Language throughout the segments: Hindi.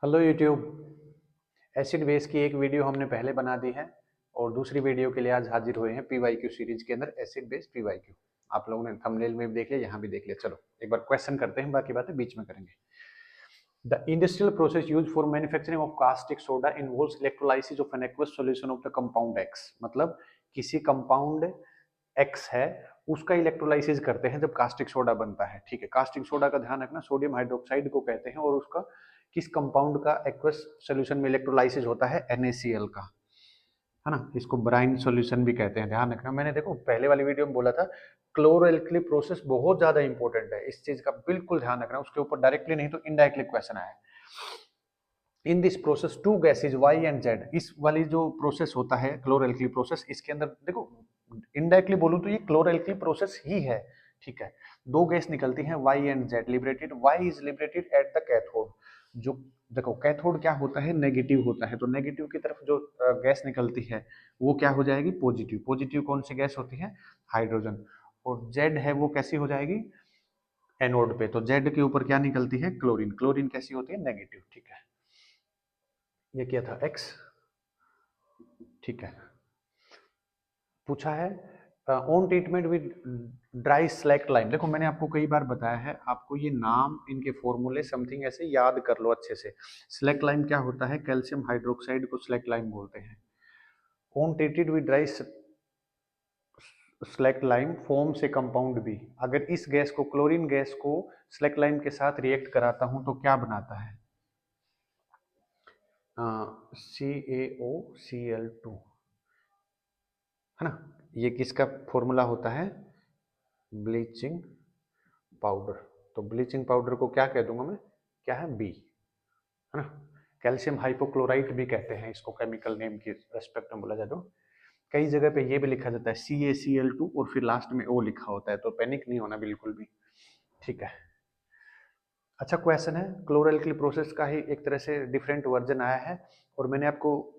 Hello YouTube. एसिड बेस की एक वीडियो हमने पहले बना दी है और दूसरी वीडियो के लिए आज हाजिर हुए हैं पीवाईक्यू सीरीज के अंदर एसिड बेस पीवाईक्यू। आप लोगों ने थंबनेल में भी देख लिया, यहाँ भी देख लिया। चलो एक बार क्वेश्चन करते हैं, बाकी बातें बीच में करेंगे। The industrial process use for manufacturing of caustic soda involves electrolysis of an aqueous solution of the compound x. मतलब किसी कंपाउंड एक्स है उसका इलेक्ट्रोलाइसिस करते हैं जब कास्टिक सोडा बनता है। ठीक है, कास्टिक सोडा का ध्यान रखना, सोडियम हाइड्रोक्साइड को कहते हैं और उसका किस कंपाउंड का एक्वस सॉल्यूशन में इलेक्ट्रोलाइसिस होता है, NaCl का, है ना। इसको ब्राइन सॉल्यूशन भी कहते हैं, ध्यान रखना। मैंने देखो पहले वाली वीडियो में बोला था क्लोरोएल्कली प्रोसेस बहुत ज्यादा इंपॉर्टेंट है, इस चीज का बिल्कुल ध्यान रखना। उसके ऊपर डायरेक्टली नहीं तो इनडायरेक्टली क्वेश्चन आया है। In this process two gases Y and Z, इस वाली जो प्रोसेस होता है क्लोरोएल्कली प्रोसेस, इसके अंदर देखो इनडायरेक्टली बोलूं तो ये क्लोरोएल्कली प्रोसेस ही है। ठीक है, दो गैस निकलती हैं Y and Z liberated. Y is liberated at the cathode. जो देखो कैथोड क्या होता है, नेगेटिव होता है, तो नेगेटिव की तरफ जो गैस निकलती है वो क्या हो जाएगी, पॉजिटिव। पॉजिटिव कौन सी गैस होती है, हाइड्रोजन। और जेड है वो कैसी हो जाएगी, एनोड पे। तो जेड के ऊपर क्या निकलती है, क्लोरीन। क्लोरीन कैसी होती है, नेगेटिव। ठीक है, ये क्या था, एक्स। ठीक है, पूछा है on treatment with dry select lime. देखो मैंने आपको कई बार बताया है, आपको ये नाम, इनके फॉर्मूले समथिंग ऐसे याद कर लो अच्छे से। स्लैक्ट लाइम क्या होता है, कैल्शियम हाइड्रोक्साइड को स्लैक्ट लाइम बोलते हैं। On treated with dry select lime form से कंपाउंड बी। अगर इस गैस को, क्लोरीन गैस को स्लैक्ट लाइम के साथ रिएक्ट कराता हूं तो क्या बनाता है, CaOCl2, है ना। ये किसका फॉर्मूला होता है, ब्लीचिंग पाउडर। तो ब्लीचिंग पाउडर को क्या कह दूंगा मैं, क्या है, बी, है ना। कैल्शियम हाइपोक्लोराइट भी कहते हैं इसको, केमिकल नेम की रेस्पेक्ट में बोला जाए तो। कई जगह पे ये भी लिखा जाता है CaCl2 और फिर लास्ट में O लिखा होता है, तो पैनिक नहीं होना बिल्कुल भी। ठीक है, अच्छा क्वेश्चन है। क्लोरोएल्कली प्रोसेस का ही एक तरह से डिफरेंट वर्जन आया है और मैंने आपको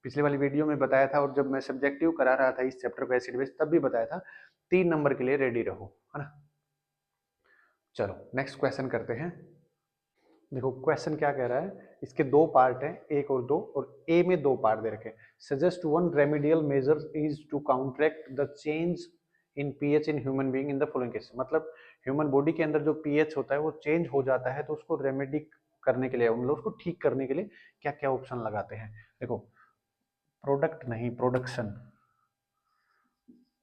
पिछले वाली वीडियो में बताया था, और जब मैं सब्जेक्टिव करा रहा था इस चैप्टर को एसिड बेस, तब भी बताया था 3 नंबर के लिए रेडी रहो, है ना। चलो नेक्स्ट क्वेश्चन करते हैं। देखो क्वेश्चन क्या कह रहा है, इसके दो पार्ट हैं, एक और दो, और ए में दो पार्ट दे रखे। Suggest one remedial measure is to counteract the change in pH in human being in the following case. मतलब ह्यूमन बॉडी के अंदर जो पीएच होता है वो चेंज हो जाता है, तो उसको रेमेडी करने के लिए, मतलब उसको ठीक करने के लिए क्या क्या ऑप्शन लगाते हैं। देखो प्रोडक्ट नहीं, production,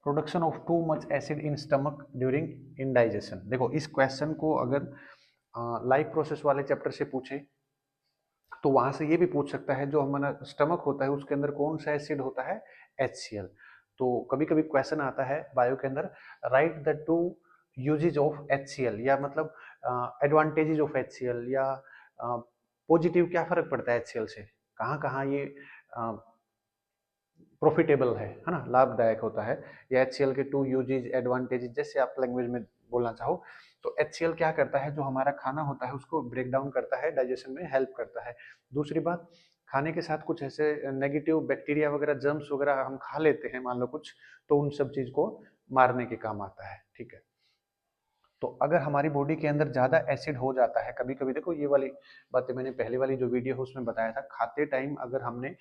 production of too much acid in stomach during indigestion. देखो इस क्वेश्चन को अगर लाइफ प्रोसेस वाले चैप्टर से पूछे तो वहां से ये भी पूछ सकता है, जो हमारा स्टमक होता है उसके अंदर कौन सा एसिड होता है, HCl। तो कभी कभी क्वेश्चन आता है बायो के अंदर, write the two uses of HCl, या मतलब एडवांटेजेस ऑफ HCl, या पॉजिटिव क्या फर्क पड़ता है HCl से, कहाँ कहाँ ये प्रॉफिटेबल है ना, लाभदायक होता है। या HCl के टू यूजेज एडवांटेजेस, जैसे आप लैंग्वेज में बोलना चाहो। तो HCl क्या करता है, जो हमारा खाना होता है उसको ब्रेक डाउन करता है, डाइजेशन में हेल्प करता है। दूसरी बात, खाने के साथ कुछ ऐसे नेगेटिव बैक्टीरिया वगैरह, जर्म्स वगैरह हम खा लेते हैं मान लो कुछ, तो उन सब चीज को मारने के काम आता है। ठीक है, तो अगर हमारी बॉडी के अंदर ज्यादा एसिड हो जाता है, कभी कभी देखो ये वाली बातें मैंने पहले वाली जो वीडियो है उसमें बताया था, खाते टाइम अगर हमने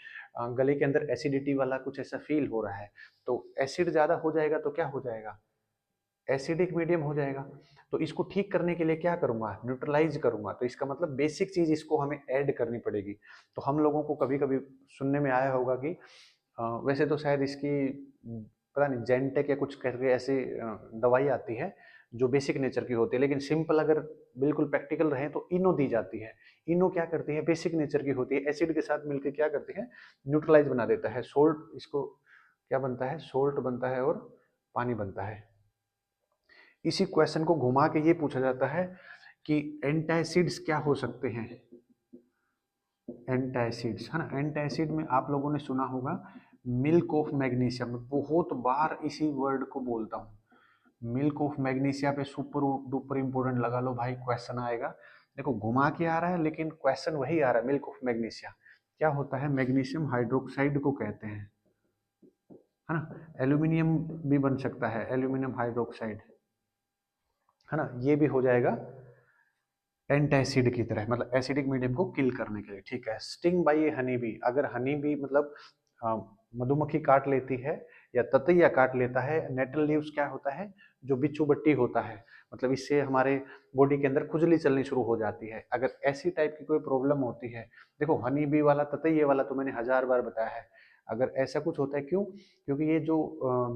गले के अंदर एसिडिटी वाला कुछ ऐसा फील हो रहा है, तो एसिड ज्यादा हो जाएगा तो क्या हो जाएगा, एसिडिक मीडियम हो जाएगा। तो इसको ठीक करने के लिए क्या करूंगा, न्यूट्रलाइज करूंगा। तो इसका मतलब बेसिक चीज इसको हमें ऐड करनी पड़ेगी। तो हम लोगों को कभी कभी सुनने में आया होगा कि वैसे तो शायद इसकी पता नहीं जेंटेक या कुछ करके ऐसी दवाई आती है जो बेसिक नेचर की होती है, लेकिन सिंपल अगर बिल्कुल प्रैक्टिकल रहे तो इनो दी जाती है। इनो क्या करती है, बेसिक नेचर की होती है, एसिड के साथ मिलकर क्या करती है, न्यूट्रलाइज बना देता है। सोल्ट, इसको क्या बनता है, सोल्ट बनता है और पानी बनता है। इसी क्वेश्चन को घुमा के ये पूछा जाता है कि एंटासिड्स क्या हो सकते हैं, एंटासिड्स, है ना। एंटासिड में आप लोगों ने सुना होगा मिल्क ऑफ मैग्नीशिया। मैं बहुत बार इसी वर्ड को बोलता हूँ, मिल्क ऑफ मैग्नीशिया पे सुपर डुपर इंपोर्टेंट लगा लो भाई, क्वेश्चन आएगा। देखो घुमा के आ रहा है लेकिन क्वेश्चन वही आ रहा है, मिल्क ऑफ मैग्नीशिया क्या होता है, मैग्नीशियम हाइड्रोक्साइड को कहते हैं, है ना। एल्यूमिनियम भी बन सकता है, एल्यूमिनियम हाइड्रोक्साइड, है ना, ये भी हो जाएगा एंटासिड की तरह, मतलब एसिडिक मीडियम को किल करने के लिए, ठीक है। स्टिंग बाई हनी बी, अगर हनी बी मतलब अ, मधुमक्खी काट लेती है या ततैया काट लेता है, नेटल लीव्स क्या होता है, जो बिच्छू बट्टी होता है, मतलब इससे हमारे बॉडी के अंदर खुजली चलनी शुरू हो जाती है। अगर ऐसी टाइप की कोई प्रॉब्लम होती है, देखो हनी बी वाला ततैये वाला तो मैंने 1000 बार बताया है। अगर ऐसा कुछ होता है, क्यों? क्योंकि ये जो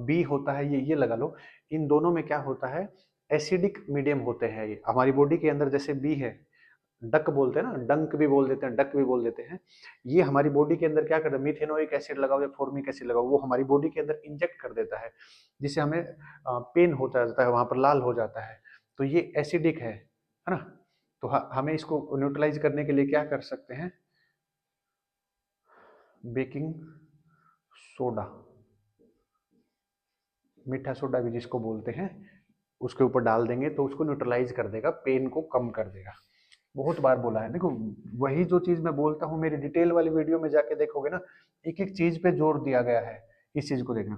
बी होता है, ये लगा लो, इन दोनों में क्या होता है, एसिडिक मीडियम होते हैं। ये हमारी बॉडी के अंदर जैसे बी है, डक बोलते हैं ना, डंक भी बोल देते हैं, डक भी बोल देते हैं। ये हमारी बॉडी के अंदर क्या करता है, मिथेनोइक एसिड लगाओ या फॉर्मिक एसिड लगाओ, वो हमारी बॉडी के अंदर इंजेक्ट कर देता है, जिससे हमें पेन होता जाता है, वहां पर लाल हो जाता है। तो ये एसिडिक है ना। तो हमें इसको न्यूट्रलाइज करने के लिए क्या कर सकते हैं, बेकिंग सोडा, मीठा सोडा भी जिसको बोलते हैं, उसके ऊपर डाल देंगे तो उसको न्यूट्रलाइज कर देगा, पेन को कम कर देगा। बहुत बार बोला है, देखो वही जो चीज मैं बोलता हूँ, मेरी डिटेल वाली वीडियो में जाके देखोगे ना, एक एक चीज पे जोर दिया गया है। इस चीज को देखना,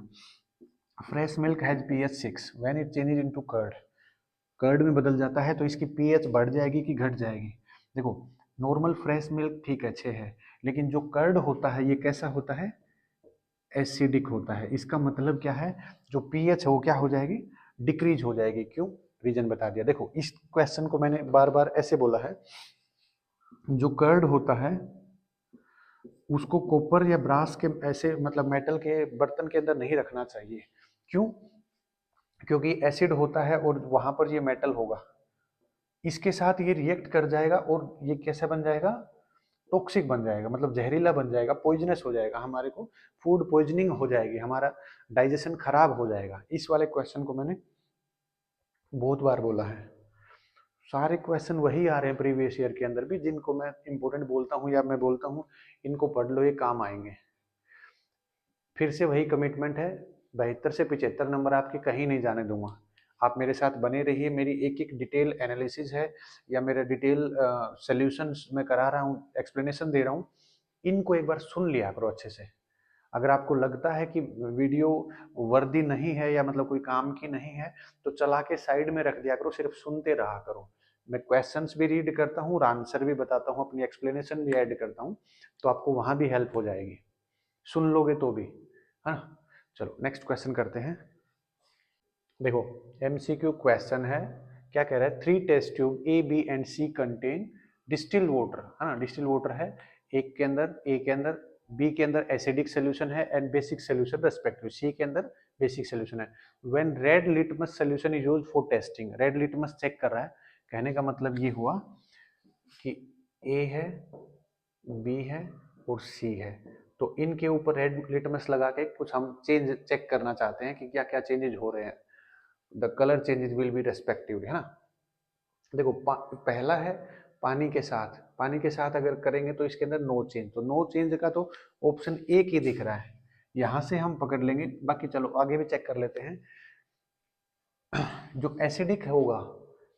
fresh milk has pH 6 when it changes into curd, curd में बदल जाता है तो इसकी pH बढ़ जाएगी कि घट जाएगी। देखो नॉर्मल फ्रेश मिल्क ठीक है, अच्छे है, लेकिन जो कर्ड होता है ये कैसा होता है, एसिडिक होता है। इसका मतलब क्या है, जो pH है वो क्या हो जाएगी, डिक्रीज हो जाएगी। क्यों? रीजन बता दिया। देखो इस क्वेश्चन को मैंने बार बार ऐसे बोला है, जो कर्ड होता है उसको कॉपर या ब्रास के ऐसे मतलब मेटल के बर्तन के अंदर नहीं रखना चाहिए। क्यों? क्योंकि एसिड होता है और वहां पर ये मेटल होगा, इसके साथ ये रिएक्ट कर जाएगा और ये कैसा बन जाएगा, टॉक्सिक बन जाएगा, मतलब जहरीला बन जाएगा, पॉइजनस हो जाएगा, हमारे को फूड पॉइजनिंग हो जाएगी, हमारा डाइजेशन खराब हो जाएगा। इस वाले क्वेश्चन को मैंने बहुत बार बोला है। सारे क्वेश्चन वही आ रहे हैं प्रीवियस ईयर के अंदर भी, जिनको मैं इंपोर्टेंट बोलता हूँ या मैं बोलता हूँ इनको पढ़ लो, ये काम आएंगे। फिर से वही कमिटमेंट है, 72 से 75 नंबर आपके कहीं नहीं जाने दूंगा। आप मेरे साथ बने रहिए, मेरी एक एक डिटेल एनालिसिस है या मेरा डिटेल सॉल्यूशंस मैं करा रहा हूँ, एक्सप्लेनेशन दे रहा हूँ, इनको एक बार सुन लिया करो अच्छे से। अगर आपको लगता है कि वीडियो वर्दी नहीं है या मतलब कोई काम की नहीं है, तो चला के साइड में रख दिया करो, सिर्फ सुनते रहा करो। मैं क्वेश्चंस भी रीड करता हूँ और आंसर भी बताता हूँ, अपनी एक्सप्लेनेशन भी ऐड करता हूँ, तो आपको वहां भी हेल्प हो जाएगी, सुन लोगे तो भी, है ना। चलो नेक्स्ट क्वेश्चन करते हैं। देखो एमसीक्यू क्वेश्चन है, क्या कह रहा है, 3 test tube A B and C contain distil water, है ना, डिस्टिल वाटर है, एक के अंदर, ए के अंदर, बी के अंदर एसिडिक सोल्यूशन है and basic solution respective, C के अंदर बेसिक सोल्यूशन है। When red litmus solution is used for testing, red litmus check कर रहा है, कहने का मतलब ये हुआ कि ए है, बी है और सी है, तो इनके ऊपर रेड लिटमस लगा के कुछ हम चेंज चेक करना चाहते हैं कि क्या क्या चेंजेज हो रहे हैं, the colour changes will be respectively, है ना। देखो पहला है पानी के साथ, पानी के साथ अगर करेंगे तो इसके अंदर नो चेंज, तो नो चेंज का तो ऑप्शन एक ही दिख रहा है, यहां से हम पकड़ लेंगे, बाकी चलो आगे भी चेक कर लेते हैं। जो एसिडिक होगा,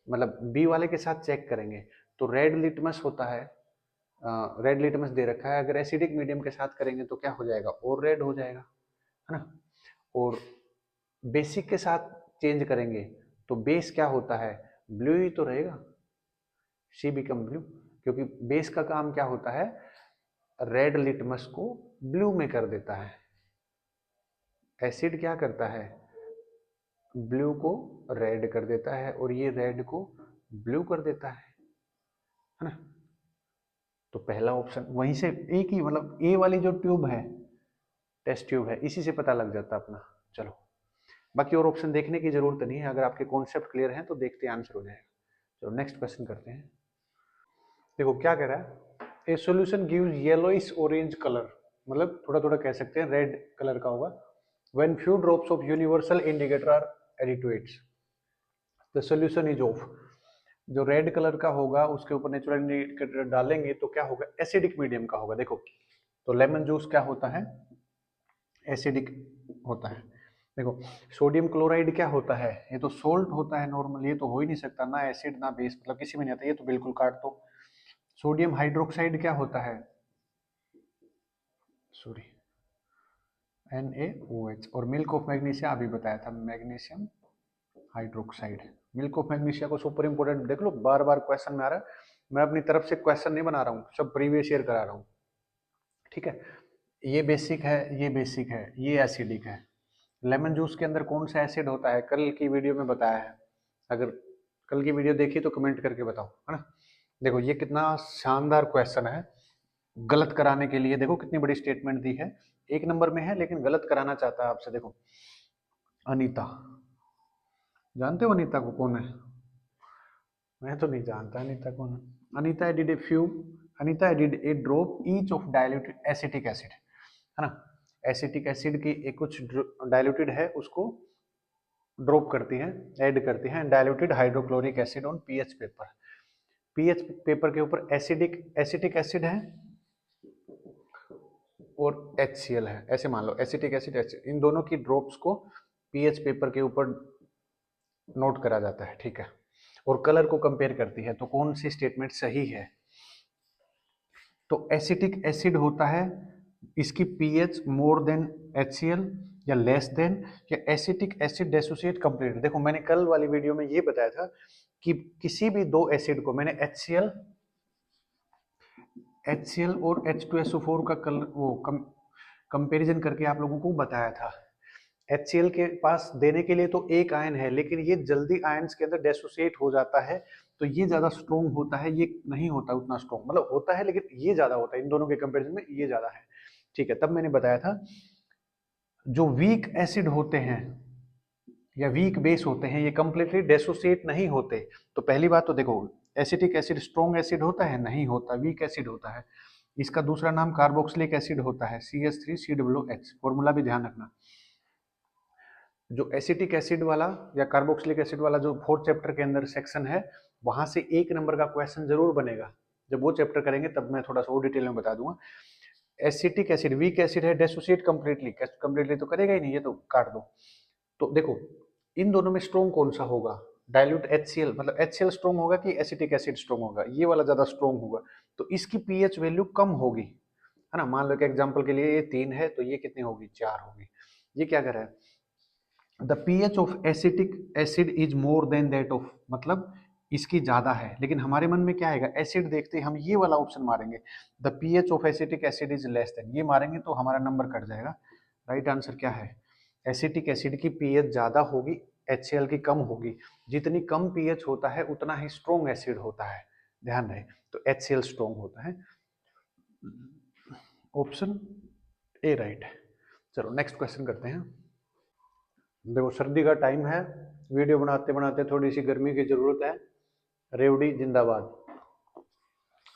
मतलब बी वाले के साथ चेक करेंगे, तो रेड लिटमस होता है, रेड लिटमस दे रखा है, अगर एसिडिक मीडियम के साथ करेंगे तो क्या हो जाएगा, और रेड हो जाएगा, है ना। और बेसिक के साथ चेंज करेंगे तो बेस क्या होता है, ब्लू ही तो रहेगा, सी बिकम ब्लू, क्योंकि बेस का काम क्या होता है, रेड लिटमस को ब्लू में कर देता है। एसिड क्या करता है, ब्लू को रेड कर देता है और ये रेड को ब्लू कर देता है ना। तो पहला ऑप्शन वहीं से, एक ही मतलब ए वाली जो ट्यूब है, टेस्ट ट्यूब है, इसी से पता लग जाता अपना। चलो बाकी और ऑप्शन देखने की जरूरत नहीं है, अगर आपके कॉन्सेप्ट क्लियर हैं तो देखते आंसर हो जाएगा। चलो नेक्स्ट क्वेश्चन करते हैं। देखो क्या कह रहा है, ए solution gives yellowish orange colour, मतलब थोड़ा थोड़ा कह सकते हैं रेड कलर का होगा, when few drops of universal indicator are added to its, the solution is of. जो रेड कलर का होगा उसके ऊपर नेचुरल इंडिकेटर डालेंगे तो क्या होगा, एसिडिक मीडियम का होगा। देखो तो लेमन जूस क्या होता है, एसिडिक होता है। देखो सोडियम क्लोराइड क्या होता है, ये तो सोल्ट होता है नॉर्मल, ये तो हो ही नहीं सकता, ना एसिड ना बेस, मतलब किसी में नहीं आता, ये तो बिल्कुल काट दो। सोडियम हाइड्रोक्साइड क्या होता है, सॉरी NaOH, और मिल्क ऑफ मैग्नीशिया अभी बताया था, magnesium hydroxide. Milk of magnesia को सुपर इंपोर्टेंट देख लो, बार बार क्वेश्चन में आ रहा है। मैं अपनी तरफ से क्वेश्चन नहीं बना रहा हूँ, सब प्रीवियस ईयर करा रहा हूँ, ठीक है। ये बेसिक है, ये बेसिक है, ये एसिडिक है। लेमन जूस के अंदर कौन सा एसिड होता है, कल की वीडियो में बताया है। अगर कल की वीडियो देखी तो कमेंट करके बताओ, है ना। देखो ये कितना शानदार क्वेश्चन है, गलत कराने के लिए। देखो कितनी बड़ी स्टेटमेंट दी है, एक नंबर में है लेकिन गलत कराना चाहता है आपसे। देखो अनीता, जानते हो अनीता को कौन है? मैं तो नहीं जानता अनीता कौन है। Anita added a few, Anita added A drop each of diluted acetic acid, है ना। एसिटिक एसिड की एक कुछ डाइल्यूटेड है उसको ड्रॉप करती हैं, ऐड करती हैं diluted hydrochloric acid on pH paper. PH paper के ऊपर एसिडिक एसिटिक एसिड है और HCl है, ऐसे मान लो एसिटिक एसिड HCl, इन दोनों की ड्रॉप्स को पीएच पेपर के ऊपर नोट करा जाता है, ठीक है। और कलर को कंपेयर करती है, तो कौन सी स्टेटमेंट सही है? तो एसिटिक एसिड होता है, इसकी पीएच मोर देन HCl या लेस देन, या एसिटिक एसिड डिसोसिएट कंप्लीट। देखो मैंने कल वाली वीडियो में ये बताया था कि किसी भी दो एसिड को मैंने HCl और H2SO4 का कलर वो कंपेरिजन करके आप लोगों को बताया था। HCl के पास देने के लिए तो एक आयन है, लेकिन ये जल्दी आयन्स के अंदर डेसोसिएट हो जाता है, तो ये ज्यादा स्ट्रॉन्ग होता है, ये नहीं होता उतना स्ट्रॉन्ग, मतलब होता है लेकिन ये ज्यादा होता है, इन दोनों के कंपैरिजन में ये ज्यादा है, ठीक है। तब मैंने बताया था जो वीक एसिड होते हैं या वीक बेस होते हैं, ये कंप्लीटली डेसोसिएट नहीं होते। तो पहली बात तो देखो, एसिटिक एसिड स्ट्रॉन्ग एसिड होता है? नहीं होता, वीक एसिड होता है। इसका दूसरा नाम कार्बोक्सिलिक एसिड होता है, CH3COOH, फॉर्मूला भी ध्यान रखना। जो एसिटिक एसिड वाला या कार्बोक्सिलिक एसिड वाला जो 4th चैप्टर के अंदर सेक्शन है, वहां से 1 नंबर का क्वेश्चन जरूर बनेगा। जब वो चैप्टर करेंगे तब मैं थोड़ा सा और डिटेल में बता दूंगा। एसिटिक एसिड वीक एसिड है, डेसोसिएट कंप्लीटली तो करेगा ही नहीं, ये तो काट दो। तो देखो इन दोनों में स्ट्रॉन्ग कौन सा होगा? डाइल्यूट HCl, मतलब HCl स्ट्रॉन्ग होगा कि एसिटिक एसिड स्ट्रॉन्ग होगा? ये वाला ज्यादा स्ट्रॉन्ग होगा, तो इसकी पीएच वैल्यू कम होगी, है ना। मान लो कि एग्जांपल के लिए ये 3 है, तो ये कितनी होगी? 4 होगी। ये क्या कर रहा है? The pH of acetic acid is more than that of, मतलब इसकी ज्यादा है, लेकिन हमारे मन में क्या आएगा? एसिड देखते हम ये वाला ऑप्शन मारेंगे, the pH of acetic acid is less than, ये मारेंगे तो हमारा नंबर कट जाएगा। राइट आंसर क्या है? एसिटिक एसिड की pH ज्यादा होगी, HCl की कम होगी। जितनी कम pH होता है उतना ही स्ट्रॉन्ग एसिड होता है, ध्यान रहे। तो HCl स्ट्रॉन्ग होता है, ऑप्शन ए राइट है। चलो नेक्स्ट क्वेश्चन करते हैं। देखो सर्दी का टाइम है, वीडियो बनाते बनाते थोड़ी सी गर्मी की जरूरत है। रेवड़ी जिंदाबाद।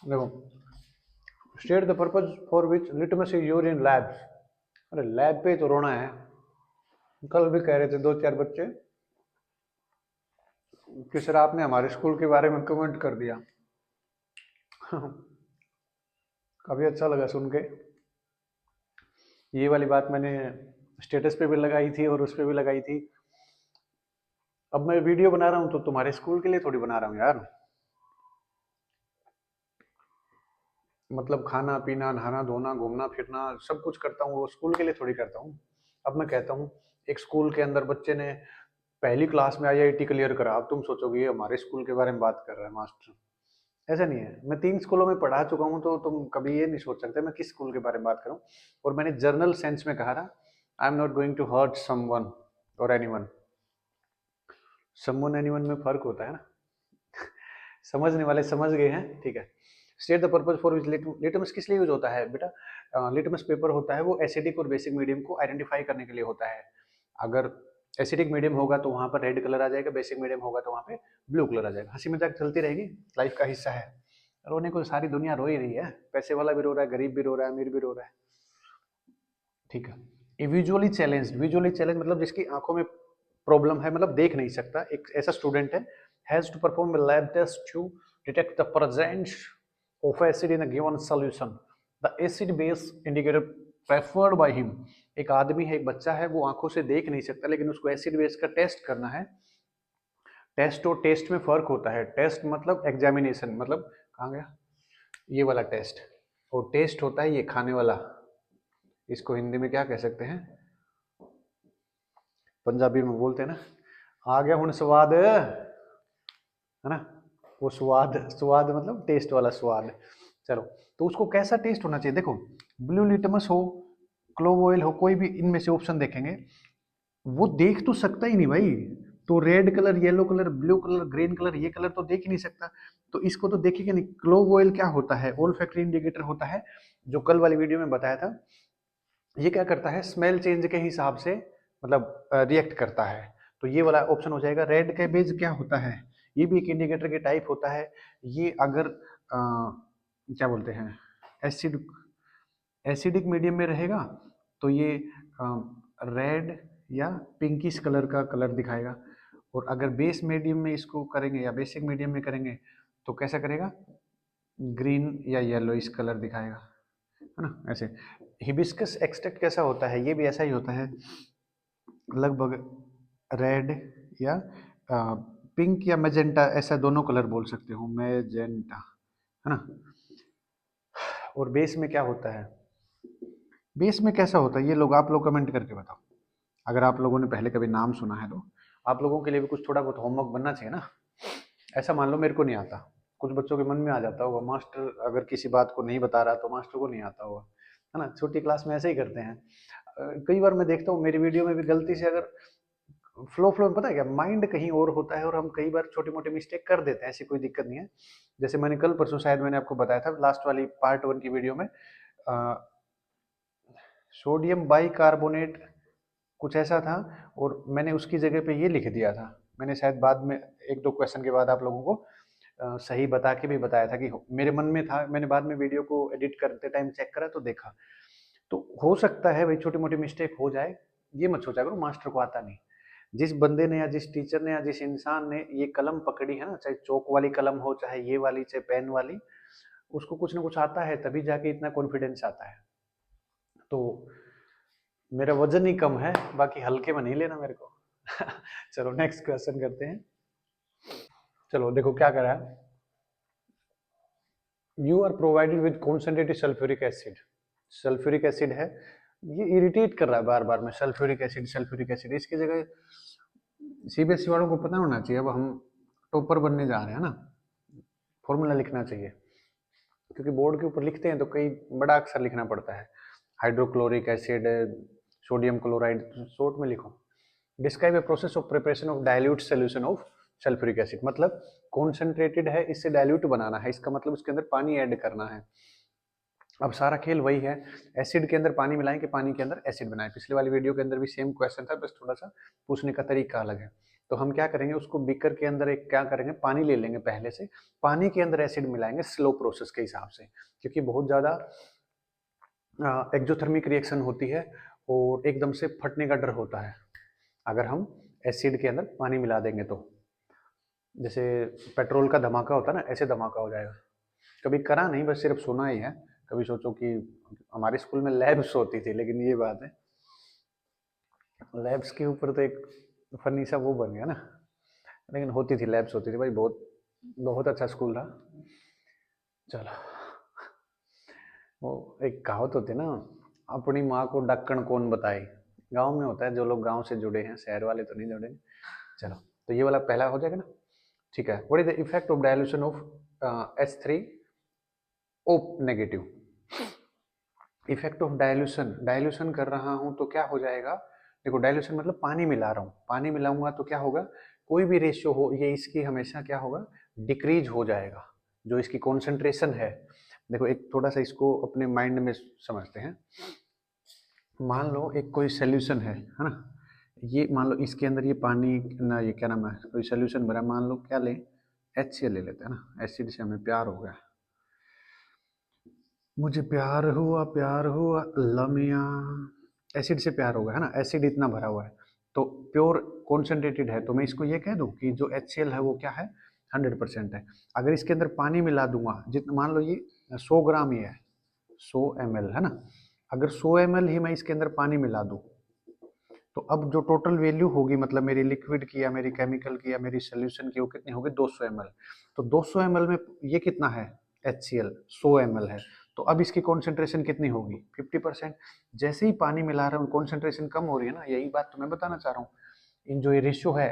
देखो, state the purpose for which litmus is used in labs. अरे लैब पे तो रोना है। कल भी कह रहे थे 2-4 बच्चे कि सर आपने हमारे स्कूल के बारे में कमेंट कर दिया। काफी अच्छा लगा सुन के। ये वाली बात मैंने स्टेटस पे भी लगाई थी और उस पे भी लगाई थी। अब मैं वीडियो बना रहा हूँ तो तुम्हारे स्कूल के लिए थोड़ी बना रहा हूँ यार, मतलब खाना पीना नहाना धोना घूमना फिरना सब कुछ करता हूँ, वो स्कूल के लिए थोड़ी करता हूँ। अब मैं कहता हूँ एक स्कूल के अंदर बच्चे ने पहली क्लास में IIT क्लियर करा, अब तुम सोचोगे ये हमारे स्कूल के बारे में बात कर रहा है मास्टर। ऐसा नहीं है, मैं 3 स्कूलों में पढ़ा चुका हूँ, तो तुम कभी ये नहीं सोच सकते मैं किस स्कूल के बारे में बात करूँ। और मैंने जर्नल सेंस में कहा था, I am not going to hurt someone और एनीवन। समवन एनीवन में फर्क होता है ना। समझने वाले समझ गए हैं, ठीक है। State the purpose for which litmus किस लिए यूज होता है बेटा? लिटमस पेपर होता है वो एसिडिक और बेसिक मीडियम को आइडेंटिफाई करने के लिए होता है। अगर एसिडिक मीडियम होगा तो वहां पर रेड कलर आ जाएगा, बेसिक मीडियम होगा तो वहां पे ब्लू कलर आ जाएगा। हंसी मजाक चलती रहेगी, लाइफ का हिस्सा है। रोने को सारी दुनिया रो ही रही है, पैसे वाला भी रो रहा है, गरीब भी रो रहा है, अमीर भी रो रहा है, ठीक है। ये विजुअली चैलेंज मतलब जिसकी आंखों में प्रॉब्लम है, मतलब देख नहीं सकता, एक ऐसा स्टूडेंट है, has to perform a lab test to detect the presence of acid in a given solution. The acid base indicator preferred by him. एक आदमी है, एक बच्चा है, वो आंखों से देख नहीं सकता, लेकिन उसको एसिड बेस का टेस्ट करना है। टेस्ट और टेस्ट में फर्क होता है। टेस्ट मतलब एग्जामिनेशन, मतलब कहाँ गया ये वाला टेस्ट, और टेस्ट होता है ये खाने वाला। इसको हिंदी में क्या कह सकते हैं? पंजाबी में बोलते हैं ना, आ गया हुन स्वाद। है ना, वो स्वाद, स्वाद मतलब टेस्ट वाला स्वाद। चलो, तो उसको कैसा टेस्ट होना चाहिए, देखो ब्लू लिटमस हो, क्लोव ऑयल हो, कोई भी इनमें से ऑप्शन देखेंगे, वो देख तो सकता ही नहीं भाई। तो red colour, yellow colour, blue colour, green colour, ये कलर तो देख ही नहीं सकता। तो इसको तो देखेगा नहीं। क्लोव ऑयल क्या होता है, ओल्फैक्टरी इंडिकेटर होता है, जो कल वाली वीडियो में बताया था। ये क्या करता है, स्मेल चेंज के हिसाब से मतलब रिएक्ट करता है। तो ये वाला ऑप्शन हो जाएगा। रेड कैबेज क्या होता है, ये भी एक इंडिकेटर के टाइप होता है। ये अगर क्या बोलते हैं, एसिड, एसिडिक मीडियम में रहेगा तो ये रेड या पिंकिश कलर का कलर दिखाएगा। और अगर बेस मीडियम में इसको करेंगे या बेसिक मीडियम में करेंगे तो कैसा करेगा, ग्रीन या येलो इस कलर दिखाएगा, है ना। ऐसे हिबिस्कस एक्सट्रैक्ट कैसा होता है, ये भी ऐसा ही होता है, लगभग रेड या पिंक या मैजेंटा, ऐसा दोनों कलर बोल सकते हो, मैजेंटा, है ना। और बेस में क्या होता है, बेस में कैसा होता है, ये लोग आप लोग कमेंट करके बताओ। अगर आप लोगों ने पहले कभी नाम सुना है तो आप लोगों के लिए भी कुछ थोड़ा बहुत होमवर्क बनना चाहिए ना। ऐसा मान लो मेरे को नहीं आता, कुछ बच्चों के मन में आ जाता होगा, मास्टर अगर किसी बात को नहीं बता रहा तो मास्टर को नहीं आता होगा, है ना। छोटी क्लास में ऐसे ही करते हैं। कई बार मैं देखता हूँ मेरी वीडियो में भी गलती से अगर फ्लो में पता है क्या, माइंड कहीं और होता है और हम कई बार छोटे मोटे मिस्टेक कर देते हैं, ऐसी कोई दिक्कत नहीं है। जैसे मैंने कल परसों शायद मैंने आपको बताया था लास्ट वाली पार्ट 1 की वीडियो में, सोडियम बाइकार्बोनेट कुछ ऐसा था, और मैंने उसकी जगह पे ये लिख दिया था। मैंने शायद बाद में 1-2 क्वेश्चन के बाद आप लोगों को सही बता के भी बताया था कि मेरे मन में था, मैंने बाद में वीडियो को एडिट करते टाइम चेक करा तो देखा। तो हो सकता है भाई छोटी मोटी मिस्टेक हो जाए, ये मत सोचा करो मास्टर को आता नहीं। जिस बंदे ने या जिस टीचर ने या जिस इंसान ने ये कलम पकड़ी है ना, चाहे चौक वाली कलम हो, चाहे ये वाली, चाहे पेन वाली, उसको कुछ ना कुछ आता है, तभी जाके इतना कॉन्फिडेंस आता है। तो मेरा वजन ही कम है, बाकी हल्के में नहीं लेना मेरे को। चलो नेक्स्ट क्वेश्चन करते हैं। चलो देखो क्या करा है, you are provided with concentrated sulphuric acid. Sulphuric acid है, ये इरिटेट कर रहा है बार बार में, सल्फ्यूरिक एसिड सल्फ्यूरिक एसिड। इसकी जगह सीबीएसई वालों को पता होना चाहिए, अब हम टॉपर बनने जा रहे हैं ना, फॉर्मूला लिखना चाहिए। क्योंकि बोर्ड के ऊपर लिखते हैं तो कई बड़ा अक्षर लिखना पड़ता है, hydrochloric acid, sodium chloride, short में लिखो। Describe a process of preparation of dilute solution of sulphuric acid, मतलब कॉन्सेंट्रेटेड है, इससे डाइल्यूट बनाना है, इसका मतलब इसके अंदर पानी ऐड करना है। अब सारा खेल वही है, एसिड के अंदर पानी मिलाएं कि पानी के अंदर एसिड बनाएं। पिछले वाली वीडियो के अंदर भी सेम क्वेश्चन था, बस थोड़ा सा पूछने का तरीका अलग है। तो हम क्या करेंगे, उसको बीकर के अंदर एक क्या करेंगे, पानी ले लेंगे पहले से, पानी के अंदर एसिड मिलाएंगे स्लो प्रोसेस के हिसाब से, क्योंकि बहुत ज़्यादा एक्जोथर्मिक रिएक्शन होती है और एकदम से फटने का डर होता है अगर हम एसिड के अंदर पानी मिला देंगे तो। जैसे पेट्रोल का धमाका होता है ना, ऐसे धमाका हो जाएगा। कभी करा नहीं, बस सिर्फ सुना ही है। कभी सोचो कि हमारे स्कूल में लैब्स होती थी, लेकिन ये बात है, लैब्स के ऊपर तो एक फनी सा वो बन गया ना, लेकिन होती थी, लैब्स होती थी भाई, बहुत बहुत अच्छा स्कूल था। चलो, वो एक कहावत होती है ना, अपनी माँ को ढक्कन कौन बताए। गांव में होता है, जो लोग गांव से जुड़े हैं, शहर वाले तो नहीं जुड़े। चलो, तो ये वाला पहला हो जाएगा ना, ठीक है। What is the effect of dilution of H3O negative. Effect of dilution, dilution कर रहा हूं तो क्या हो जाएगा, देखो डायल्यूशन मतलब पानी मिला रहा हूं, पानी मिलाऊंगा तो क्या होगा, कोई भी रेशियो हो ये इसकी हमेशा क्या होगा, डिक्रीज हो जाएगा, जो इसकी कॉन्सेंट्रेशन है। देखो एक थोड़ा सा इसको अपने माइंड में समझते हैं। मान लो एक कोई सोल्यूशन है ना, ये मान लो इसके अंदर ये पानी ना, ये क्या नाम है, कोई सोल्यूशन भरा, मान लो क्या ले, HCl ले लेते हैं ना, एसिड से हमें प्यार हो गया, मुझे प्यार हुआ लमिया, एसिड से प्यार होगा, है ना, एसिड इतना भरा हुआ है तो प्योर कॉन्सेंट्रेटेड है, तो मैं इसको ये कह दूं कि जो HCl है वो क्या है, 100% है। अगर इसके अंदर पानी मिला दूंगा, जितना मान लो ये 100 ग्राम ही है, 100 ml है ना, अगर 100 ml ही मैं इसके अंदर पानी मिला दूं, तो अब जो टोटल वैल्यू होगी, मतलब मेरी लिक्विड की या मेरी केमिकल की या मेरी सोल्यूशन की, वो कितनी होगी, 200 ml। तो 200 ml में ये कितना है, HCl 100 ml है, तो अब इसकी कॉन्सेंट्रेशन कितनी होगी, 50%। जैसे ही पानी मिला रहा हूँ कॉन्सेंट्रेशन कम हो रही है ना, यही बात तो मैं बताना चाह रहा हूँ। इन जो ये रेशियो है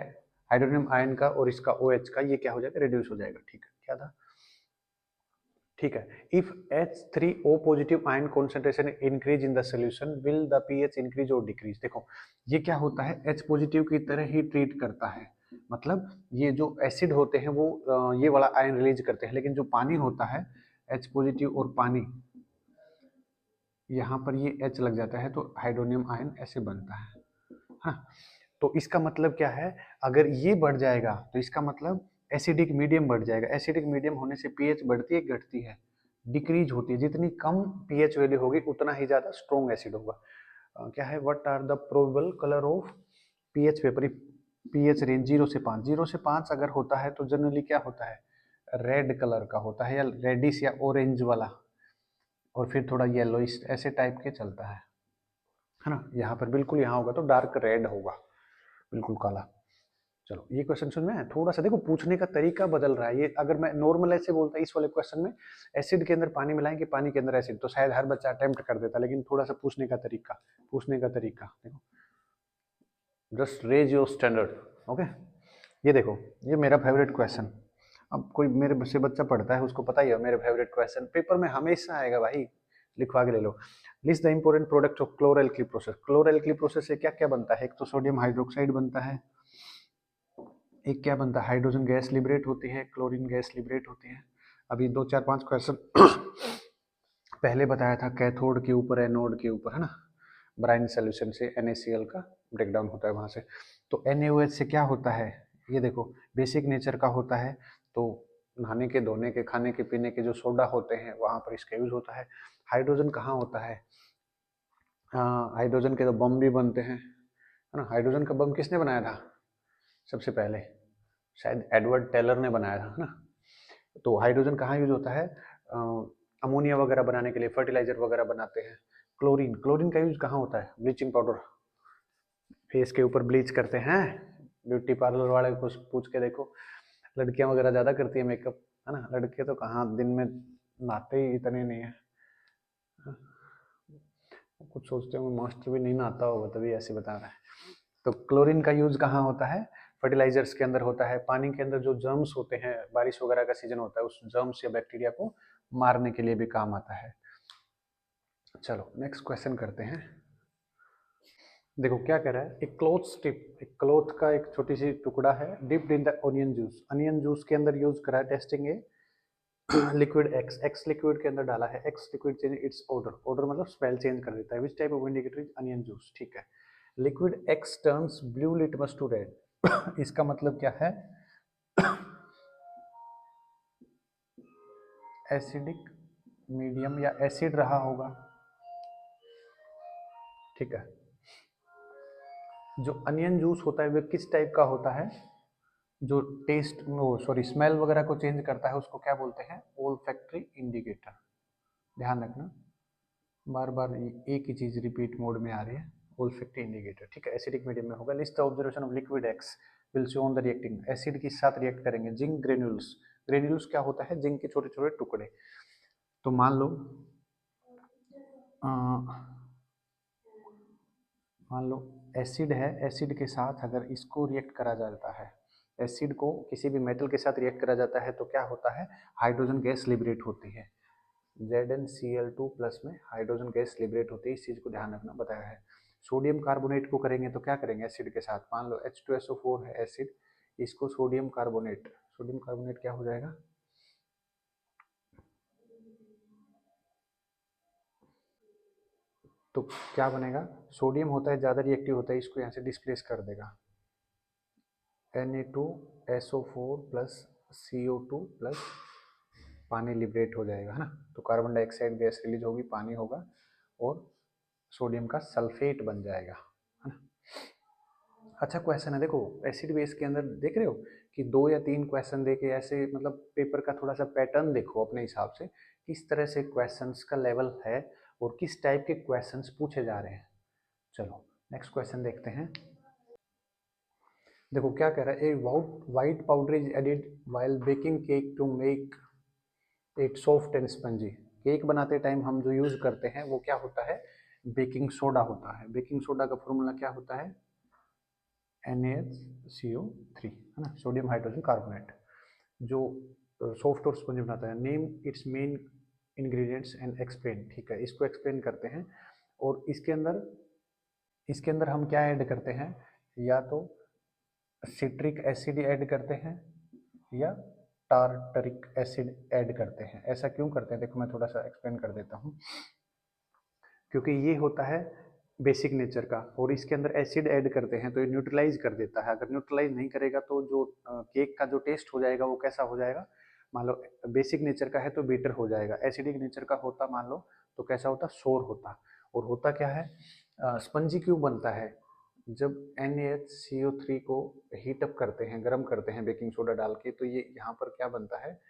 हाइड्रोनियम आयन का और इसका OH का ये क्या हो जाएगा, रिड्यूस हो जाएगा। ठीक है, क्या था, ठीक है। If H3O positive ion concentration increase in the solution will the pH increase और डिक्रीज। देखो ये क्या होता है, H पॉजिटिव की तरह ही ट्रीट करता है, मतलब ये जो एसिड होते हैं वो ये वाला आयन रिलीज करते हैं, लेकिन जो पानी होता है H पॉजिटिव और पानी, यहाँ पर ये H लग जाता है तो हाइड्रोनियम आयन ऐसे बनता है। हाँ, तो इसका मतलब क्या है, अगर ये बढ़ जाएगा तो इसका मतलब एसिडिक मीडियम बढ़ जाएगा। एसिडिक मीडियम होने से पीएच बढ़ती है घटती है, डिक्रीज होती है। जितनी कम पीएच वैल्यू होगी उतना ही ज्यादा स्ट्रॉन्ग एसिड होगा। क्या है, what are the probable colour of pH paper, pH range 0 से 5। 0 से 5 अगर होता है तो जनरली क्या होता है, रेड कलर का होता है, या रेडिश या ऑरेंज वाला, और फिर थोड़ा येलोइश ऐसे टाइप के चलता है ना। यहाँ पर बिल्कुल यहाँ होगा तो डार्क रेड होगा, बिल्कुल काला। चलो ये क्वेश्चन समझ में आया, थोड़ा सा देखो पूछने का तरीका बदल रहा है। ये अगर मैं नॉर्मल ऐसे बोलता इस वाले क्वेश्चन में एसिड के अंदर पानी मिलाएंगे, पानी के अंदर एसिड, तो शायद हर बच्चा अटेम्प्ट कर देता, लेकिन थोड़ा सा पूछने का तरीका देखो, just raise your standard. Okay, ये देखो ये मेरा फेवरेट क्वेश्चन। अब कोई मेरे से बच्चा पढ़ता है उसको पता ही है मेरे फेवरेट क्वेश्चन पेपर में हमेशा आएगा भाई, लिखवा के ले लो। List the important product of chloralkali process. Chloralkali process से क्या क्या बनता है, एक तो सोडियम हाइड्रोक्साइड बनता है, एक क्या बनता है, हाइड्रोजन गैस लिबरेट होती है, क्लोरीन गैस लिबरेट होती है। अभी 2 4 5 क्वेश्चन पहले बताया था, कैथोड के ऊपर एनोड के ऊपर, है ना, ब्राइन सोल्यूशन से NaCl का ब्रेकडाउन होता है वहां से। तो NaOH से क्या होता है, ये देखो बेसिक नेचर का होता है, तो नहाने के, धोने के, खाने के, पीने के जो सोडा होते हैं वहां पर इसका यूज होता है। हाइड्रोजन कहाँ होता है, हाइड्रोजन के तो बम भी बनते हैं, है ना। हाइड्रोजन का बम किसने बनाया था सबसे पहले, शायद एडवर्ड टेलर ने बनाया था, है ना। तो हाइड्रोजन कहाँ यूज होता है, अमोनिया वगैरह बनाने के लिए, फर्टिलाइजर वगैरह बनाते हैं। क्लोरीन, क्लोरीन का यूज कहाँ होता है, ब्लीचिंग पाउडर, फेस के ऊपर ब्लीच करते हैं, ब्यूटी पार्लर वाले को पूछ के देखो, लड़कियां वगैरह ज्यादा करती है मेकअप, है ना। लड़के तो कहाँ दिन में नहाते ही इतने नहीं है, कुछ सोचते होंगे मास्टर भी नहीं नहाता होगा तभी ऐसे बता रहा है। तो क्लोरीन का यूज कहाँ होता है, फर्टिलाइजर्स के अंदर होता है, पानी के अंदर जो जर्म्स होते हैं, बारिश वगैरह का सीजन होता है, उस जर्म्स या बैक्टीरिया को मारने के लिए भी काम आता है। चलो नेक्स्ट क्वेश्चन करते हैं। देखो क्या कह रहा है, एक क्लॉथ स्ट्रिप, एक क्लॉथ का एक छोटी सी टुकड़ा है, dipped in the onion juice, onion juice के अंदर यूज करा है testing a liquid X, X liquid के अंदर डाला है, X liquid change its odour, odour मतलब स्मेल चेंज कर देता है, which type of indicator is onion juice. ठीक है, liquid X turns blue litmus to red इसका मतलब क्या है, एसिडिक मीडियम या एसिड रहा होगा। ठीक है, जो अनियन जूस होता है वो किस टाइप का होता है, जो टेस्ट वो सॉरी स्मेल वगैरह को चेंज करता है उसको क्या बोलते हैं, ओल्फैक्टरी इंडिकेटर। ध्यान रखना, बार बार एक ही चीज रिपीट मोड में आ रही है, ओल्फैक्टरी इंडिकेटर। ठीक है, एसिडिक मीडियम में होगा। List the observation of liquid x will show on the reacting, acid के साथ रिएक्ट करेंगे। जिंक ग्रेन्यूल्स, ग्रेन्यूल्स क्या होता है, जिंक के छोटे छोटे टुकड़े। तो मान लो एसिड है, एसिड के साथ अगर इसको रिएक्ट करा जाता है, एसिड को किसी भी मेटल के साथ रिएक्ट करा जाता है तो क्या होता है, हाइड्रोजन गैस लिबरेट होती है, ZnCl2 प्लस में हाइड्रोजन गैस लिबरेट होती है, इस चीज को ध्यान रखना बताया है। सोडियम कार्बोनेट को करेंगे तो क्या करेंगे एसिड के साथ, मान लो H2SO4 है एसिड, इसको सोडियम कार्बोनेट, सोडियम कार्बोनेट क्या हो जाएगा, तो क्या बनेगा, सोडियम होता है ज़्यादा रिएक्टिव होता है, इसको यहाँ से डिस्प्लेस कर देगा, Na2SO4 प्लस CO2 प्लस पानी लिबरेट हो जाएगा, है ना। तो कार्बन डाइऑक्साइड गैस रिलीज होगी, पानी होगा और सोडियम का सल्फेट बन जाएगा, है ना। अच्छा क्वेश्चन है, देखो एसिड बेस के अंदर देख रहे हो कि 2 या 3 क्वेश्चन देके ऐसे, मतलब पेपर का थोड़ा सा पैटर्न देखो अपने हिसाब से, किस तरह से क्वेश्चंस का लेवल है और किस टाइप के क्वेश्चंस पूछे जा रहे हैं। चलो नेक्स्ट क्वेश्चन देखते हैं। देखो क्या कह रहा है, a white powder is added while baking cake to make it soft and spongy. Cake बनाते टाइम हम जो यूज करते हैं वो क्या होता है, बेकिंग सोडा होता है। बेकिंग सोडा का फॉर्मूला क्या होता है, NaCO3 है ना, सोडियम हाइड्रोजन कार्बोनेट, जो सॉफ्ट और स्पंजी बनाता है। Name it's main ingredients and explain, ठीक है, इसको एक्सप्लेन करते हैं। और इसके अंदर हम क्या ऐड करते हैं, या तो सिट्रिक एसिड ऐड करते हैं या टार्टरिक एसिड ऐड करते हैं। ऐसा क्यों करते हैं, देखो मैं थोड़ा सा एक्सप्लेन कर देता हूँ। क्योंकि ये होता है बेसिक नेचर का, और इसके अंदर एसिड ऐड करते हैं तो ये न्यूट्रलाइज कर देता है। अगर न्यूट्रलाइज नहीं करेगा तो जो केक का जो टेस्ट हो जाएगा वो कैसा हो जाएगा, मान लो बेसिक नेचर का है तो बीटर हो जाएगा, एसिडिक नेचर का होता मान लो तो कैसा होता, सोर होता। और होता क्या है, स्पंजी क्यों बनता है, जब NaCO3 को हीट अप करते हैं, गर्म करते हैं बेकिंग सोडा डाल के, तो ये यहाँ पर क्या बनता है,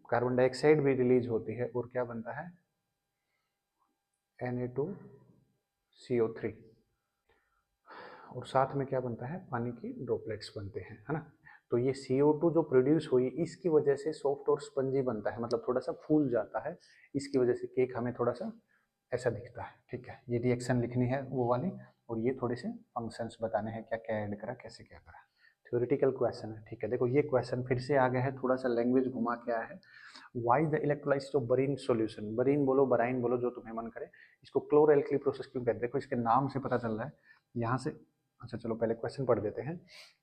कार्बन डाइऑक्साइड भी रिलीज होती है और क्या बनता है, Na2CO3, और साथ में क्या बनता है, पानी की ड्रॉपलेट्स बनते हैं, है ना। तो ये CO2 जो प्रोड्यूस हुई इसकी वजह से सॉफ्ट और स्पंजी बनता है, मतलब थोड़ा सा फूल जाता है, इसकी वजह से केक हमें थोड़ा सा ऐसा दिखता है, ठीक है। ये रिएक्शन लिखनी है वो वाली, और ये थोड़े से फंक्शंस बताने हैं, क्या क्या ऐड करा, कैसे क्या करा। थ्योरेटिकल क्वेश्चन है, ठीक है। देखो ये क्वेश्चन फिर से आ गया है, थोड़ा सा लैंग्वेज घुमा के आया है। Via the electrolysis of brine solution, brine बोलो बराइन बोलो जो तुम्हें मन करे, इसको क्लोरएल्कली प्रोसेस क्यों कहते हैं, देखो इसके नाम से पता चल रहा है यहाँ से। अच्छा चलो पहले क्वेश्चन पढ़ देते हैं।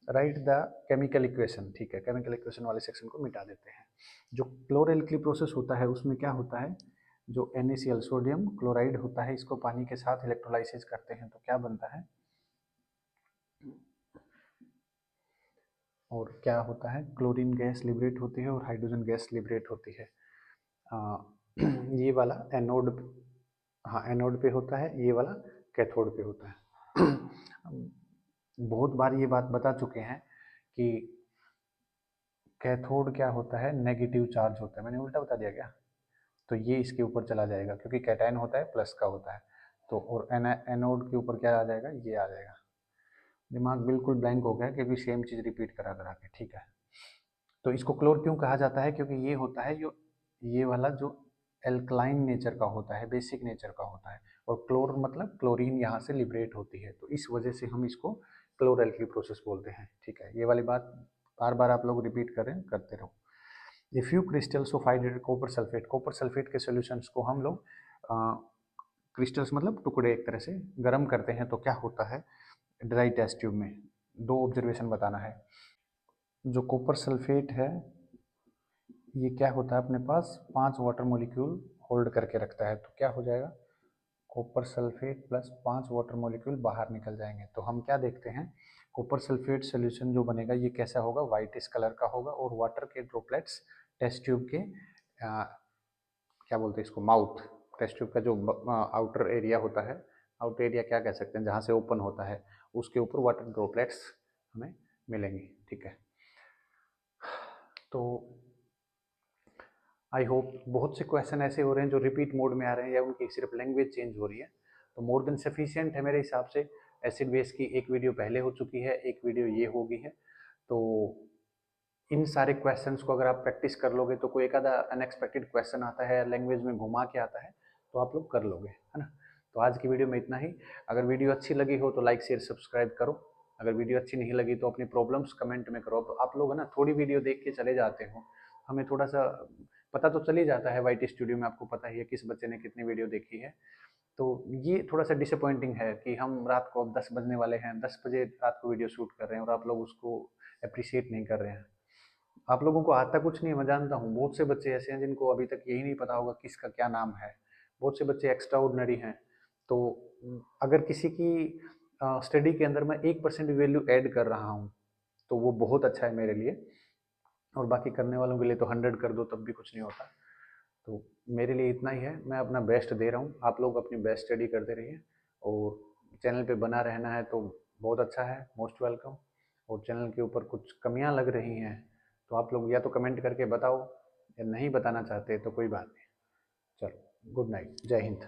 राइट द केमिकल इक्वेशन, ठीक है, केमिकल इक्वेशन वाले सेक्शन को मिटा देते हैं। जो क्लोरएल्कली प्रोसेस होता है उसमें क्या होता है, जो NaCl सोडियम क्लोराइड होता है, इसको पानी के साथ इलेक्ट्रोलाइसिस करते हैं तो क्या बनता है, और क्या होता है, क्लोरीन गैस लिबरेट होती है और हाइड्रोजन गैस लिबरेट होती है। ये वाला एनोड, हाँ एनोड पे होता है, ये वाला कैथोड पे होता है। बहुत बार ये बात बता चुके हैं कि कैथोड क्या होता है, नेगेटिव चार्ज होता है, मैंने उल्टा बता दिया क्या, तो ये इसके ऊपर चला जाएगा क्योंकि कैटायन होता है प्लस का होता है, तो और एनोड के ऊपर क्या आ जाएगा, ये आ जाएगा। दिमाग बिल्कुल ब्लैंक हो गया क्योंकि सेम चीज़ रिपीट करा करा के, ठीक है। तो इसको क्लोर क्यों कहा जाता है, क्योंकि ये होता है जो ये वाला जो एल्कलाइन नेचर का होता है, बेसिक नेचर का होता है, और क्लोर मतलब क्लोरीन यहाँ से लिबरेट होती है, तो इस वजह से हम इसको क्लोरएल्कली प्रोसेस बोलते हैं, ठीक है। ये वाली बात बार बार आप लोग रिपीट करें, करते रहो। A few crystals of hydrated copper sulphate, copper sulphate के सॉल्यूशंस को हम लोग क्रिस्टल्स मतलब टुकड़े एक तरह से गर्म करते हैं तो क्या होता है, ड्राई टेस्ट ट्यूब में। दो ऑब्जर्वेशन बताना है। जो कॉपर सल्फेट है ये क्या होता है, अपने पास 5 वाटर मॉलिक्यूल होल्ड करके रखता है, तो क्या हो जाएगा, copper sulphate plus 5 water molecule बाहर निकल जाएंगे। तो हम क्या देखते हैं, कॉपर सल्फेट सोल्यूशन जो बनेगा ये कैसा होगा, वाइटिश कलर का होगा, और वाटर के ड्रॉपलेट्स टेस्ट ट्यूब के क्या बोलते हैं इसको, माउथ, टेस्ट ट्यूब का जो आउटर एरिया होता है, आउटर एरिया क्या कह सकते हैं, जहाँ से ओपन होता है, उसके ऊपर वाटर ड्रॉपलेट्स हमें मिलेंगे, ठीक है। तो आई होप बहुत से क्वेश्चन ऐसे हो रहे हैं जो रिपीट मोड में आ रहे हैं या उनकी सिर्फ लैंग्वेज चेंज हो रही है, तो मोर देन सफिशिएंट है मेरे हिसाब से। एसिड बेस की एक वीडियो पहले हो चुकी है, एक वीडियो ये होगी है, तो इन सारे क्वेश्चंस को अगर आप प्रैक्टिस कर लोगे तो कोई एक आधा अनएक्सपेक्टेड क्वेश्चन आता है, लैंग्वेज में घुमा के आता है, तो आप लोग कर लोगे, है ना। तो आज की वीडियो में इतना ही। अगर वीडियो अच्छी लगी हो तो लाइक शेयर सब्सक्राइब करो, अगर वीडियो अच्छी नहीं लगी तो अपनी प्रॉब्लम्स कमेंट में करो। आप लोग है ना थोड़ी वीडियो देख के चले जाते हो, हमें थोड़ा सा पता तो चल ही जाता है, वाईटी स्टूडियो में आपको पता ही है किस बच्चे ने कितनी वीडियो देखी है। तो ये थोड़ा सा डिसअपॉइंटिंग है कि हम रात को अब 10 बजने वाले हैं, 10 बजे रात को वीडियो शूट कर रहे हैं और आप लोग उसको अप्रिशिएट नहीं कर रहे हैं। आप लोगों को आता कुछ नहीं है, मैं जानता हूँ, बहुत से बच्चे ऐसे हैं जिनको अभी तक यही नहीं पता होगा किसका क्या नाम है, बहुत से बच्चे एक्स्ट्रा ऑर्डिनरी हैं। तो अगर किसी की स्टडी के अंदर मैं 1% वैल्यू ऐड कर रहा हूँ तो वो बहुत अच्छा है मेरे लिए, और बाकी करने वालों के लिए तो 100 कर दो तब भी कुछ नहीं होता। तो मेरे लिए इतना ही है, मैं अपना बेस्ट दे रहा हूँ, आप लोग अपनी बेस्ट स्टडी करते रहिए, और चैनल पे बना रहना है तो बहुत अच्छा है, मोस्ट वेलकम। और चैनल के ऊपर कुछ कमियां लग रही हैं तो आप लोग या तो कमेंट करके बताओ, या नहीं बताना चाहते तो कोई बात नहीं। चलो गुड नाइट, जय हिंद।